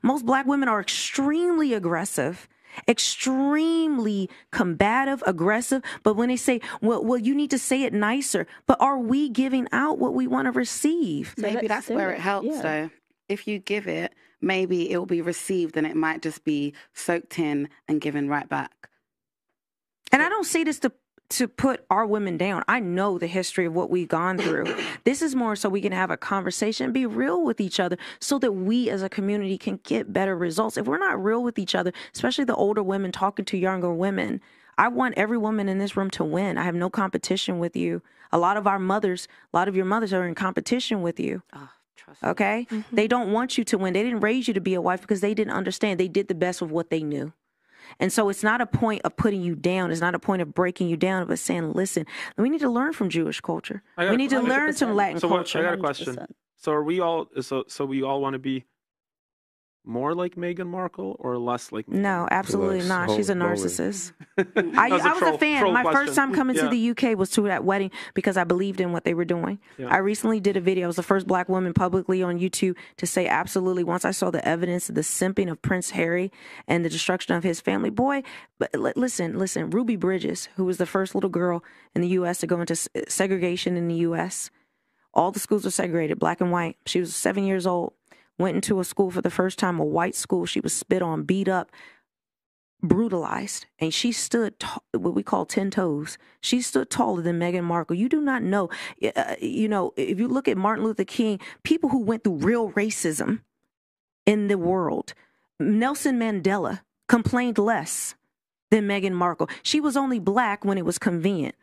Most black women are extremely aggressive, extremely combative, aggressive. But when they say, well, you need to say it nicer. But are we giving out what we want to receive? Maybe that's where it helps, though. If you give it, maybe it will be received and it might just be soaked in and given right back. And I don't say this to put our women down. I know the history of what we've gone through. This is more so we can have a conversation, be real with each other so that we as a community can get better results. If we're not real with each other, especially the older women talking to younger women, I want every woman in this room to win. I have no competition with you. A lot of your mothers are in competition with you. Oh, trust okay? me. They don't want you to win. They didn't raise you to be a wife because they didn't understand. They did the best with what they knew. And so it's not a point of putting you down. It's not a point of breaking you down, but saying, listen, we need to learn from Jewish culture. We need to learn some Latin culture. I got a question. So are we all, so we all want to be more like Meghan Markle or less like Meghan? No, absolutely not. She's a narcissist. I was a fan. My first time coming to the UK was to that wedding because I believed in what they were doing. Yeah. I recently did a video. I was the first black woman publicly on YouTube to say absolutely. Once I saw the evidence of the simping of Prince Harry and the destruction of his family, boy, but listen, Ruby Bridges, who was the first little girl in the U.S. to go into segregation in the U.S., all the schools were segregated, black and white. She was 7 years old. Went into a school for the first time, a white school. She was spit on, beat up, brutalized. And she stood what we call 10 toes. She stood taller than Meghan Markle. You do not know. If you look at Martin Luther King, people who went through real racism in the world, Nelson Mandela complained less than Meghan Markle. She was only black when it was convenient.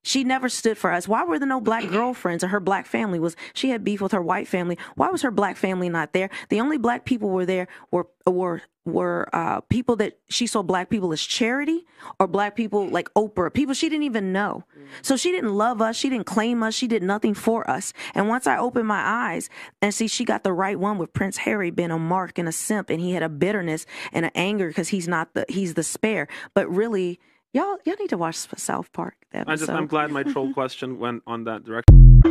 She never stood for us. Why were there no black girlfriends? Or her black family she had beef with her white family. Why was her black family not there? The only black people were there were people that she saw black people as charity or black people like Oprah, people she didn't even know. So she didn't love us. She didn't claim us. She did nothing for us. And once I opened my eyes and see she got the right one with Prince Harry being a mark and a simp, and he had a bitterness and an anger because he's the spare. But really, y'all need to watch South Park. I'm glad my troll question went on that direction.